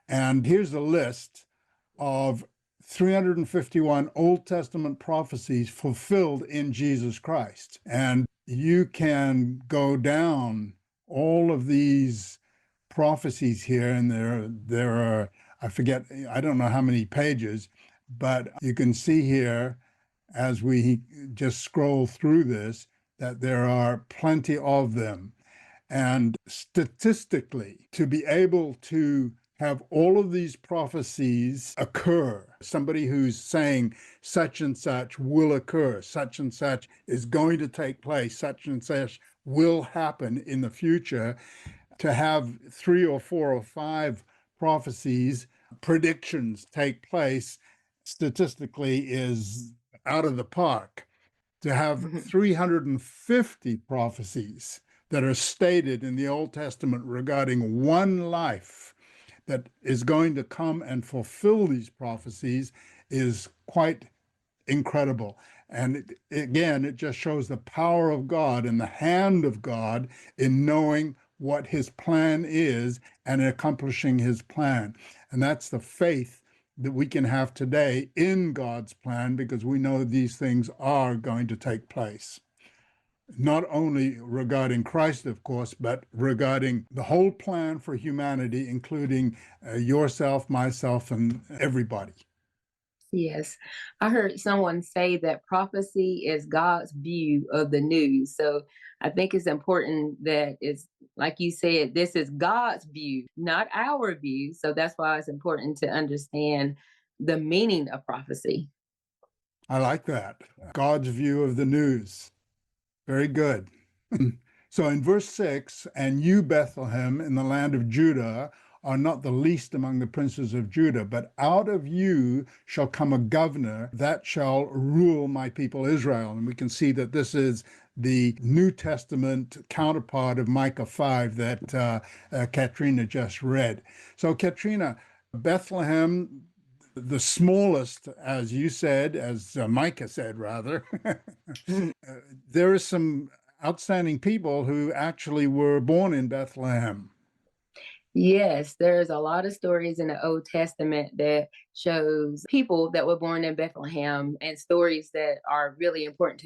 And here's a list of 351 Old Testament prophecies fulfilled in Jesus Christ. And you can go down all of these prophecies here, and there are, I don't know how many pages, but you can see here as we just scroll through this that there are plenty of them. And statistically, to be able to have all of these prophecies occur, somebody who's saying such and such will occur, such and such is going to take place, such and such will happen in the future, to have 3 or 4 or 5 prophecies, predictions take place, statistically is out of the park. To have 350 prophecies that are stated in the Old Testament regarding one life that is going to come and fulfill these prophecies is quite incredible. And again, it just shows the power of God and the hand of God in knowing what his plan is and accomplishing his plan. And that's the faith that we can have today in God's plan, because we know these things are going to take place. Not only regarding Christ, of course, but regarding the whole plan for humanity, including yourself, myself, and everybody. Yes. I heard someone say that prophecy is God's view of the news. So I think it's important that it's, like you said, this is God's view, not our view. So that's why it's important to understand the meaning of prophecy. I like that. God's view of the news. Very good. So in verse 6, and you, Bethlehem, in the land of Judah, are not the least among the princes of Judah, but out of you shall come a governor that shall rule my people Israel. And we can see that this is the New Testament counterpart of Micah 5 that Katrina just read. So Katrina, Bethlehem, the smallest, as you said, as Micah said, rather, there are some outstanding people who actually were born in Bethlehem. Yes, there's a lot of stories in the Old Testament that shows people that were born in Bethlehem, and stories that are really important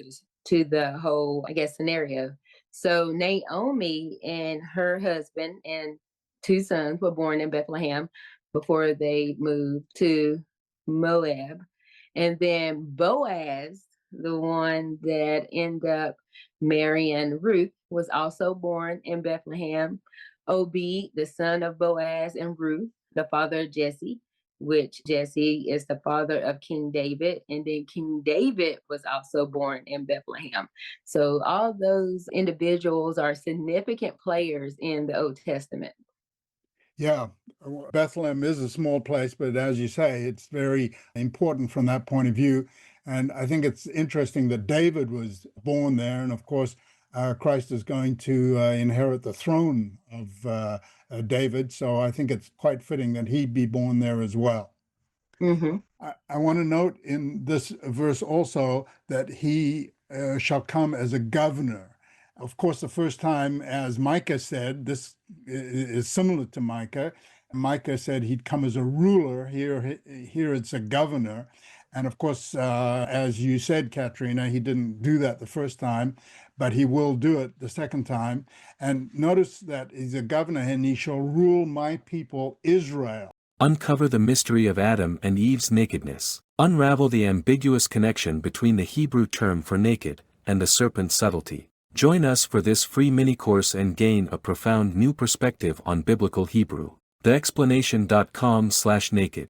to the whole, I guess, scenario. So Naomi and her husband and 2 sons were born in Bethlehem before they moved to Moab. And then Boaz, the one that ended up marrying Ruth, was also born in Bethlehem. Obed, the son of Boaz and Ruth, the father of Jesse, which Jesse is the father of King David. And then King David was also born in Bethlehem. So all those individuals are significant players in the Old Testament. Yeah, Bethlehem is a small place, but as you say, it's very important from that point of view. And I think it's interesting that David was born there. And of course, Christ is going to inherit the throne of David. So I think it's quite fitting that he be born there as well. Mm-hmm. I want to note in this verse also that he shall come as a governor. Of course, the first time, as Micah said, this is similar to Micah. Micah said he'd come as a ruler. Here it's a governor. And of course, as you said, Katrina, he didn't do that the first time, but he will do it the second time. And notice that he's a governor, and he shall rule my people Israel. Uncover the mystery of Adam and Eve's nakedness. Unravel the ambiguous connection between the Hebrew term for naked and the serpent's subtlety. Join us for this free mini-course and gain a profound new perspective on biblical Hebrew. TheExplanation.com/naked